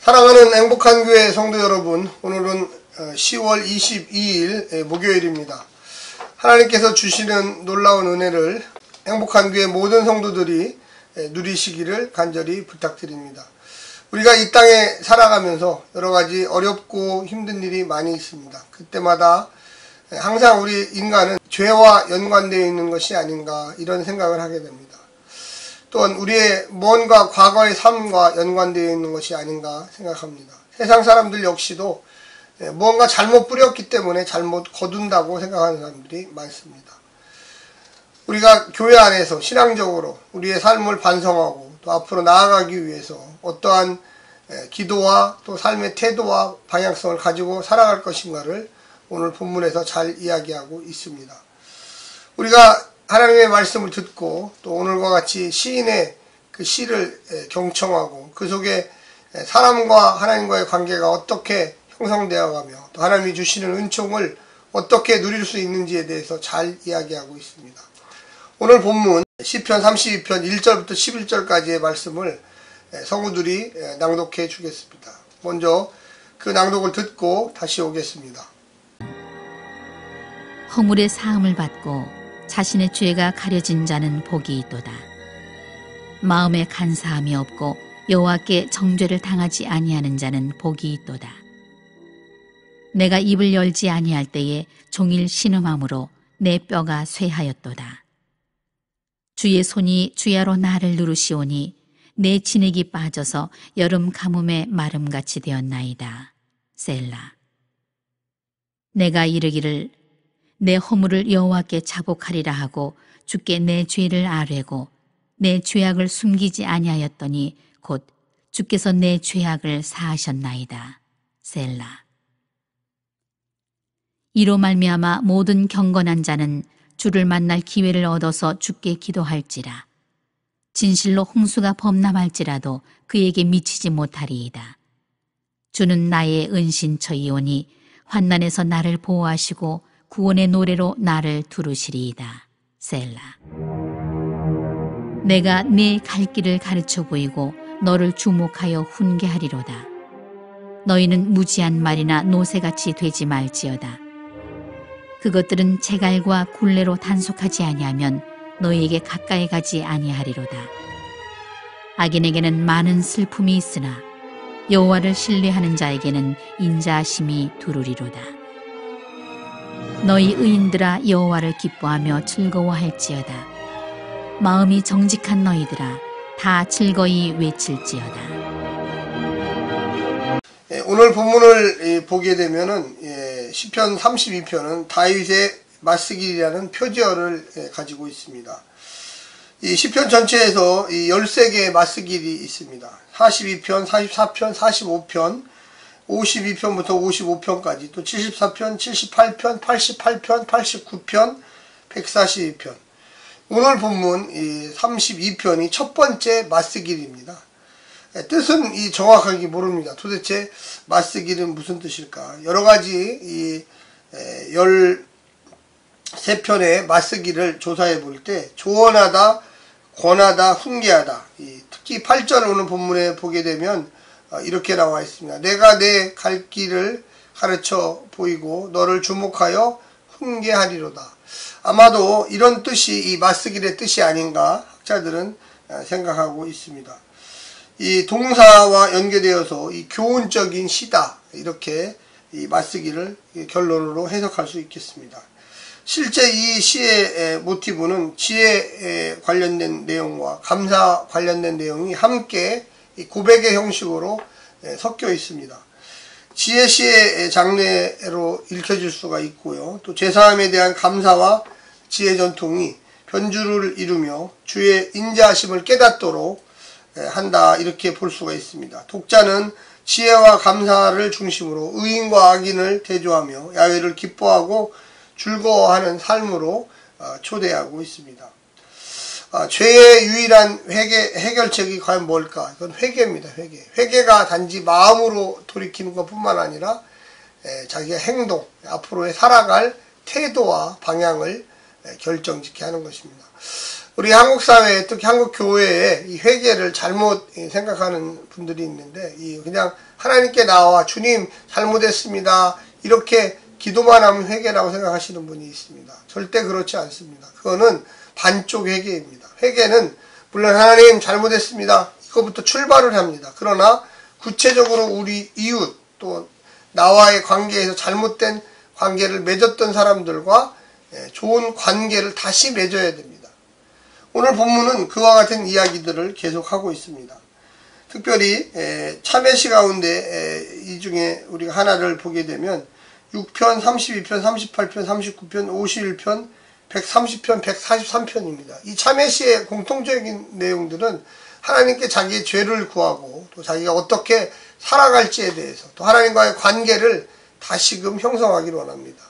사랑하는 행복한 교회 성도 여러분, 오늘은 10월 22일 목요일입니다. 하나님께서 주시는 놀라운 은혜를 행복한 교회 모든 성도들이 누리시기를 간절히 부탁드립니다. 우리가 이 땅에 살아가면서 여러 가지 어렵고 힘든 일이 많이 있습니다. 그때마다 항상 우리 인간은 죄와 연관되어 있는 것이 아닌가 이런 생각을 하게 됩니다. 또한 우리의 뭔가 과거의 삶과 연관되어 있는 것이 아닌가 생각합니다. 세상 사람들 역시도 무언가 잘못 뿌렸기 때문에 잘못 거둔다고 생각하는 사람들이 많습니다. 우리가 교회 안에서 신앙적으로 우리의 삶을 반성하고 또 앞으로 나아가기 위해서 어떠한 기도와 또 삶의 태도와 방향성을 가지고 살아갈 것인가를 오늘 본문에서 잘 이야기하고 있습니다. 우리가 하나님의 말씀을 듣고 또 오늘과 같이 시인의 그 시를 경청하고 그 속에 사람과 하나님과의 관계가 어떻게 형성되어 가며 또 하나님이 주시는 은총을 어떻게 누릴 수 있는지에 대해서 잘 이야기하고 있습니다. 오늘 본문 시편 32편 1절부터 11절까지의 말씀을 성우들이 낭독해 주겠습니다. 먼저 그 낭독을 듣고 다시 오겠습니다. 허물의 사함을 받고 자신의 죄가 가려진 자는 복이 있도다. 마음에 간사함이 없고 여호와께 정죄를 당하지 아니하는 자는 복이 있도다. 내가 입을 열지 아니할 때에 종일 신음함으로 내 뼈가 쇠하였도다. 주의 손이 주야로 나를 누르시오니 내 진액이 빠져서 여름 가뭄에 마름같이 되었나이다. 셀라. 내가 이르기를 내 허물을 여호와께 자복하리라 하고 주께 내 죄를 아뢰고 내 죄악을 숨기지 아니하였더니 곧 주께서 내 죄악을 사하셨나이다. 셀라. 이로 말미암아 모든 경건한 자는 주를 만날 기회를 얻어서 주께 기도할지라. 진실로 홍수가 범람할지라도 그에게 미치지 못하리이다. 주는 나의 은신처이오니 환난에서 나를 보호하시고 구원의 노래로 나를 두르시리이다. 셀라. 내가 네 갈 길을 가르쳐 보이고 너를 주목하여 훈계하리로다. 너희는 무지한 말이나 노새같이 되지 말지어다. 그것들은 제갈과 굴레로 단속하지 아니하면 너희에게 가까이 가지 아니하리로다. 악인에게는 많은 슬픔이 있으나 여호와를 신뢰하는 자에게는 인자하심이 두루리로다. 너희 의인들아 여호와를 기뻐하며 즐거워할지어다. 마음이 정직한 너희들아 다 즐거이 외칠지어다. 오늘 본문을 보게 되면은 시편 32편은 다윗의 맞쓰기라는 표지어를 가지고 있습니다. 이 시편 전체에서 이 13개의 맞쓰기이 있습니다. 42편, 44편, 45편, 52편부터 55편까지 또 74편, 78편, 88편, 89편, 142편. 오늘 본문 이 32편이 첫 번째 맞쓰기입니다. 뜻은 정확하게 모릅니다. 도대체 맞쓰기는 무슨 뜻일까? 여러 가지 이 13편의 맞쓰기를 조사해 볼 때 조언하다, 권하다, 훈계하다. 특히 8절 오늘 본문에 보게 되면 이렇게 나와 있습니다. 내가 내 갈 길을 가르쳐 보이고 너를 주목하여 훈계하리로다. 아마도 이런 뜻이 이 맞쓰기의 뜻이 아닌가 학자들은 생각하고 있습니다. 이 동사와 연계되어서 이 교훈적인 시다 이렇게 이 맞쓰기를 결론으로 해석할 수 있겠습니다. 실제 이 시의 모티브는 지혜에 관련된 내용과 감사 관련된 내용이 함께 고백의 형식으로 섞여 있습니다. 지혜시의 장르로 읽혀질 수가 있고요. 또 제사함에 대한 감사와 지혜 전통이 변주를 이루며 주의 인자하심을 깨닫도록 한다 이렇게 볼 수가 있습니다. 독자는 지혜와 감사를 중심으로 의인과 악인을 대조하며 야훼를 기뻐하고 즐거워하는 삶으로 초대하고 있습니다. 죄의 유일한 해결책이 과연 뭘까? 이건 회개입니다. 회개가 단지 마음으로 돌이키는 것뿐만 아니라 자기의 행동, 앞으로의 살아갈 태도와 방향을 결정짓게 하는 것입니다. 우리 한국 사회에, 특히 한국 교회에 이 회개를 잘못 생각하는 분들이 있는데, 그냥 하나님께 나와 주님 잘못했습니다, 이렇게 기도만 하면 회개라고 생각하시는 분이 있습니다. 절대 그렇지 않습니다. 그거는 반쪽 회개입니다. 회개는 물론 하나님 잘못했습니다, 이거부터 출발을 합니다. 그러나 구체적으로 우리 이웃, 또 나와의 관계에서 잘못된 관계를 맺었던 사람들과 좋은 관계를 다시 맺어야 됩니다. 오늘 본문은 그와 같은 이야기들을 계속하고 있습니다. 특별히 참회시 가운데 이 중에 우리가 하나를 보게 되면 6편, 32편, 38편, 39편, 51편, 130편, 143편입니다. 이 참회시의 공통적인 내용들은 하나님께 자기의 죄를 구하고 또 자기가 어떻게 살아갈지에 대해서, 또 하나님과의 관계를 다시금 형성하기를 원합니다.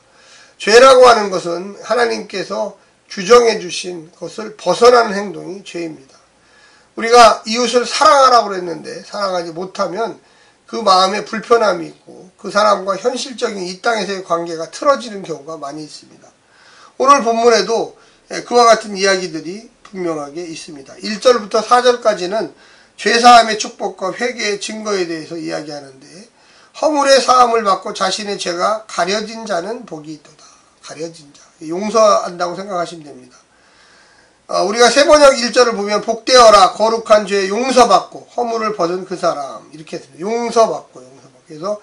죄라고 하는 것은 하나님께서 규정해 주신 것을 벗어나는 행동이 죄입니다. 우리가 이웃을 사랑하라고 그랬는데 사랑하지 못하면 그 마음에 불편함이 있고 그 사람과 현실적인 이 땅에서의 관계가 틀어지는 경우가 많이 있습니다. 오늘 본문에도 그와 같은 이야기들이 분명하게 있습니다. 1절부터 4절까지는 죄사함의 축복과 회개의 증거에 대해서 이야기하는데, 허물의 사함을 받고 자신의 죄가 가려진 자는 복이 있도다. 가려진 자, 용서한다고 생각하시면 됩니다. 우리가 세번역 1절을 보면 복되어라, 거룩한 죄 용서받고 허물을 벗은 그 사람, 이렇게 했습니다. 용서받고. 그래서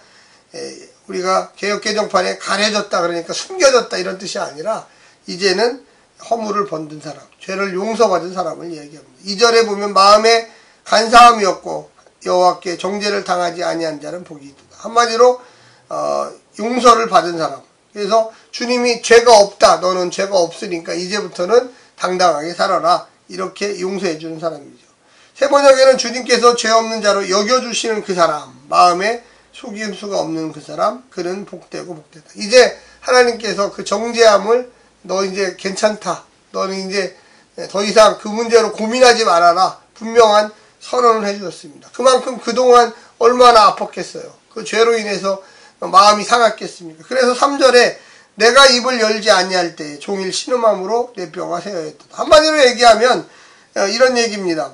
우리가 개역개정판에 가려졌다 그러니까 숨겨졌다 이런 뜻이 아니라 이제는 허물을 벗은 사람, 죄를 용서받은 사람을 얘기합니다. 2절에 보면 마음에 간사함이 없고 여호와께 정죄를 당하지 아니한 자는 복이 있다. 한마디로 용서를 받은 사람. 그래서 주님이 죄가 없다, 너는 죄가 없으니까 이제부터는 당당하게 살아라, 이렇게 용서해 주는 사람이죠. 세 번역에는 주님께서 죄 없는 자로 여겨주시는 그 사람, 마음에 속임수가 없는 그 사람, 그는 복되고 복되다. 이제 하나님께서 그 정죄함을, 너 이제 괜찮다, 너는 이제 더 이상 그 문제로 고민하지 말아라, 분명한 선언을 해주셨습니다. 그만큼 그동안 얼마나 아팠겠어요. 그 죄로 인해서 마음이 상했겠습니까? 그래서 3절에 내가 입을 열지 아니할 때 종일 신음함으로 내 뼈가 새어있다. 한마디로 얘기하면 이런 얘기입니다.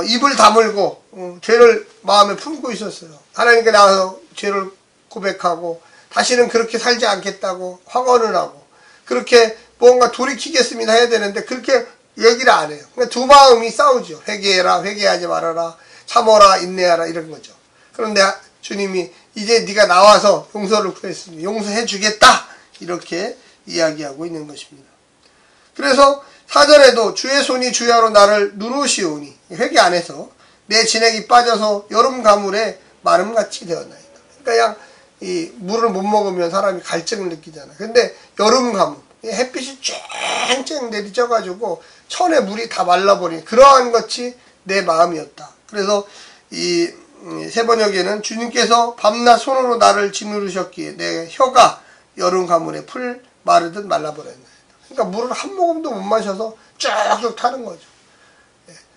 입을 다물고 죄를 마음에 품고 있었어요. 하나님께 나와서 죄를 고백하고 다시는 그렇게 살지 않겠다고 확언을 하고 그렇게 뭔가 돌이키겠습니다 해야 되는데 그렇게 얘기를 안 해요. 그러니까 두 마음이 싸우죠. 회개해라, 회개하지 말아라, 참어라, 인내하라, 이런 거죠. 그런데 주님이 이제 네가 나와서 용서를 구했으니 용서해 주겠다, 이렇게 이야기하고 있는 것입니다. 그래서 4절에도 주의 손이 주야로 나를 누르시오니, 회개 안 해서 내 진액이 빠져서 여름 가물에 마름같이 되었나이다. 그러니까 그냥 이 물을 못 먹으면 사람이 갈증을 느끼잖아요. 근데 여름 가물, 햇빛이 쨍쨍 내리쳐가지고 천에 물이 다 말라버린 그러한 것이 내 마음이었다. 그래서 이 세 번역에는 주님께서 밤낮 손으로 나를 짓누르셨기에 내 혀가 여름 가물에 풀 마르듯 말라버렸나이다. 그러니까 물을 한 모금도 못 마셔서 쭉쭉 타는 거죠.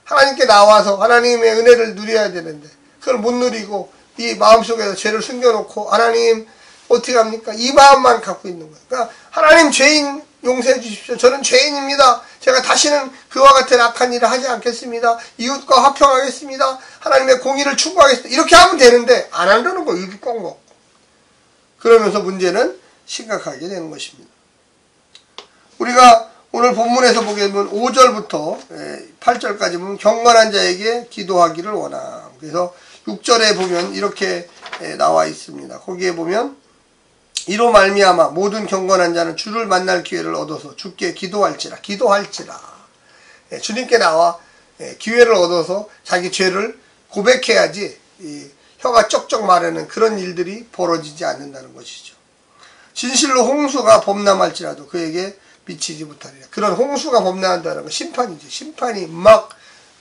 하나님께 나와서 하나님의 은혜를 누려야 되는데 그걸 못 누리고 이 마음속에서 죄를 숨겨놓고 하나님 어떻게 합니까? 이 마음만 갖고 있는 거예요. 그러니까 하나님 죄인 용서해 주십시오. 저는 죄인입니다. 제가 다시는 그와 같은 악한 일을 하지 않겠습니다. 이웃과 화평하겠습니다. 하나님의 공의를 추구하겠습니다. 이렇게 하면 되는데 안 한다는 거, 입이 꽉 먹고. 그러면서 문제는 심각하게 되는 것입니다. 우리가 오늘 본문에서 보게 되면 5절부터 8절까지 보면 경건한 자에게 기도하기를 원함. 그래서 6절에 보면 이렇게 나와 있습니다. 거기에 보면 이로 말미암아 모든 경건한 자는 주를 만날 기회를 얻어서 주께 기도할지라. 주님께 나와 기회를 얻어서 자기 죄를 고백해야지 혀가 쩍쩍 마르는 그런 일들이 벌어지지 않는다는 것이죠. 진실로 홍수가 범람할지라도 그에게 미치지 못하리라. 그런 홍수가 범람한다는 건 심판이죠. 심판이 막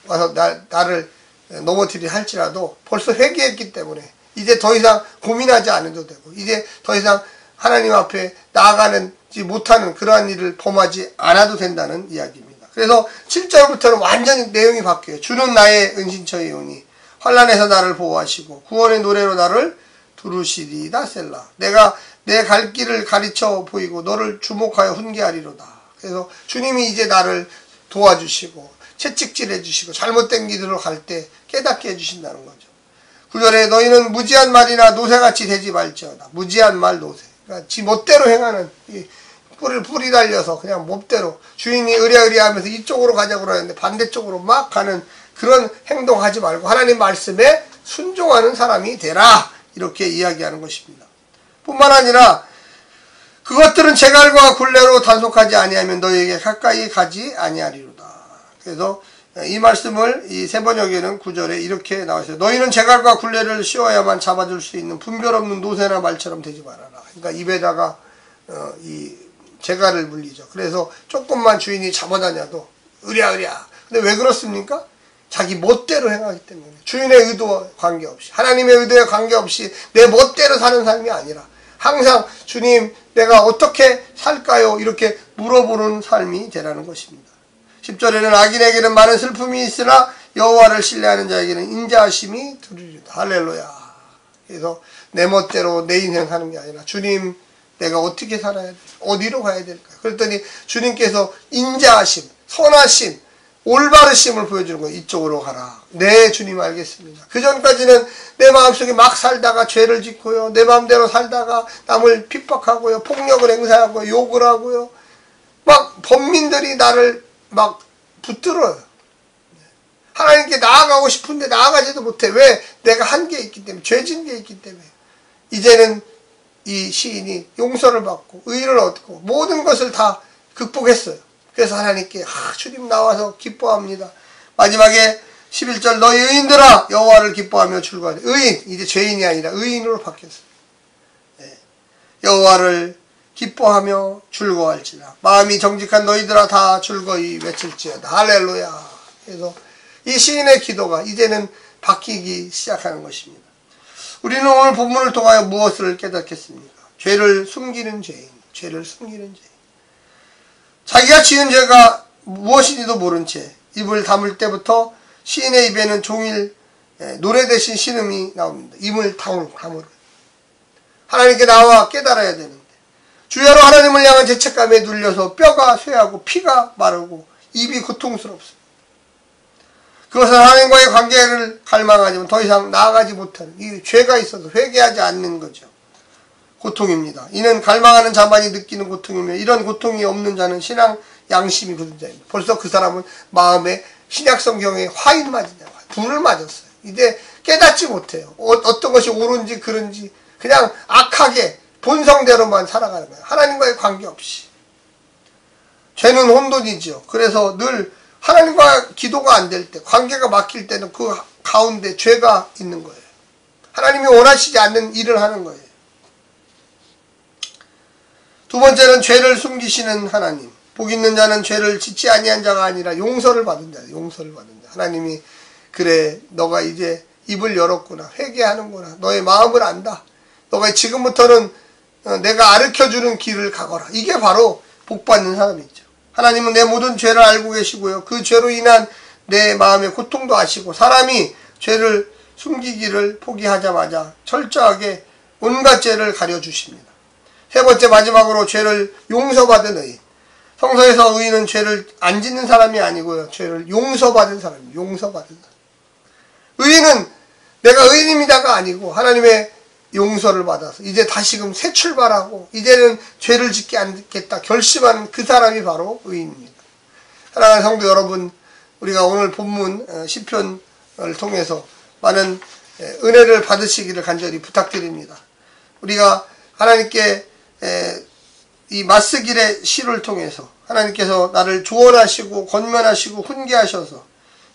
와서 나를 넘어뜨리려 할지라도 벌써 회개했기 때문에 이제 더 이상 고민하지 않아도 되고 이제 더 이상 하나님 앞에 나아가지 못하는 그러한 일을 범하지 않아도 된다는 이야기입니다. 그래서 7절부터는 완전히 내용이 바뀌어요. 주는 나의 은신처이오니 환난에서 나를 보호하시고 구원의 노래로 나를 두루시리다 셀라. 내가 내 갈 길을 가르쳐 보이고 너를 주목하여 훈계하리로다. 그래서 주님이 이제 나를 도와주시고 채찍질 해주시고 잘못된 길으로 갈 때 깨닫게 해주신다는 거죠. 9절에 너희는 무지한 말이나 노새같이 되지 말지어다. 무지한 말 노새. 그러니까 지 멋대로 행하는, 뿔이 달려서 그냥 멋대로 주인이 의랴의랴하면서 이쪽으로 가자고 그러는데 반대쪽으로 막 가는 그런 행동하지 말고 하나님 말씀에 순종하는 사람이 되라. 이렇게 이야기하는 것입니다. 뿐만 아니라 그것들은 제갈과 굴레로 단속하지 아니하면 너희에게 가까이 가지 아니하리로다. 그래서 이 말씀을 이 세번역에는 9절에 이렇게 나와 있어요. 너희는 제갈과 굴레를 씌워야만 잡아줄 수 있는 분별 없는 노새나 말처럼 되지 말아라. 그러니까 입에다가 이 제갈을 물리죠. 그래서 조금만 주인이 잡아다녀도 으랴으랴. 근데 왜 그렇습니까? 자기 멋대로 행하기 때문에. 주인의 의도와 관계없이, 하나님의 의도에 관계없이 내 멋대로 사는 삶이 아니라 항상 주님 내가 어떻게 살까요? 이렇게 물어보는 삶이 되라는 것입니다. 10절에는 악인에게는 많은 슬픔이 있으나 여호와를 신뢰하는 자에게는 인자하심이 두리리다. 할렐루야. 그래서 내 멋대로 내 인생 사는 게 아니라 주님 내가 어떻게 살아야 돼? 어디로 가야 될까요? 그랬더니 주님께서 인자하심, 선하심, 올바르심을 보여주는 거예요. 이쪽으로 가라. 네, 주님 알겠습니다. 그 전까지는 내 마음속에 막 살다가 죄를 짓고요. 내 마음대로 살다가 남을 핍박하고요. 폭력을 행사하고요. 욕을 하고요. 막 범민들이 나를 막 붙들어요. 하나님께 나아가고 싶은데 나아가지도 못해. 왜? 내가 한 게 있기 때문에, 죄진 게 있기 때문에. 이제는 이 시인이 용서를 받고 의를 얻고 모든 것을 다 극복했어요. 그래서 하나님께 주님 나와서 기뻐합니다. 마지막에 11절 너희 의인들아 여호와를 기뻐하며 즐거워하라. 의인, 이제 죄인이 아니라 의인으로 바뀌었어요. 네. 여호와를 기뻐하며 즐거워할지라. 마음이 정직한 너희들아 다 즐거이 외칠지어다. 할렐루야. 그래서 이 시인의 기도가 이제는 바뀌기 시작하는 것입니다. 우리는 오늘 본문을 통하여 무엇을 깨닫겠습니까? 죄를 숨기는 죄인, 죄를 숨기는 죄인. 자기가 지은 죄가 무엇인지도 모른 채 입을 다물 때부터 시인의 입에는 종일 노래 대신 신음이 나옵니다. 입을 다물어. 하나님께 나와 깨달아야 되는데 주야로 하나님을 향한 죄책감에 눌려서 뼈가 쇠하고 피가 마르고 입이 고통스럽습니다. 그것은 하나님과의 관계를 갈망하지만 더 이상 나아가지 못하는 이 죄가 있어서 회개하지 않는 거죠. 고통입니다. 이는 갈망하는 자만이 느끼는 고통이며 이런 고통이 없는 자는 신앙 양심이 굳은 자입니다. 벌써 그 사람은 마음에 신약성경에 화인 맞은 자, 불을 맞았어요. 이제 깨닫지 못해요. 어떤 것이 옳은지 그른지 그냥 악하게 본성대로만 살아가는 거예요. 하나님과의 관계없이. 죄는 혼돈이죠. 그래서 늘 하나님과 기도가 안 될 때, 관계가 막힐 때는 그 가운데 죄가 있는 거예요. 하나님이 원하시지 않는 일을 하는 거예요. 두 번째는 죄를 숨기시는 하나님. 복 있는 자는 죄를 짓지 아니한 자가 아니라 용서를 받은 자예요. 용서를 받은 자. 하나님이 그래 너가 이제 입을 열었구나. 회개하는구나. 너의 마음을 안다. 너가 지금부터는 내가 가르쳐주는 길을 가거라. 이게 바로 복 받는 사람이죠. 하나님은 내 모든 죄를 알고 계시고요. 그 죄로 인한 내 마음의 고통도 아시고 사람이 죄를 숨기기를 포기하자마자 철저하게 온갖 죄를 가려주십니다. 세 번째 마지막으로 죄를 용서받은 의인. 성서에서 의인은 죄를 안 짓는 사람이 아니고요. 죄를 용서받은 사람입니다. 용서받은 사람. 의인은 내가 의인입니다가 아니고 하나님의 용서를 받아서 이제 다시금 새 출발하고 이제는 죄를 짓지 않겠다 결심하는 그 사람이 바로 의인입니다. 사랑하는 성도 여러분, 우리가 오늘 본문 시편을 통해서 많은 은혜를 받으시기를 간절히 부탁드립니다. 우리가 하나님께 이 맞쓰길의 시를 통해서 하나님께서 나를 조언하시고 권면하시고 훈계하셔서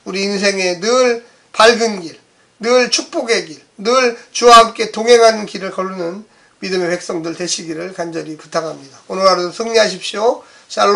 우리 인생에 늘 밝은 길, 늘 축복의 길, 늘 주와 함께 동행하는 길을 걸으는 믿음의 백성들 되시기를 간절히 부탁합니다. 오늘 하루도 승리하십시오. 샬롬.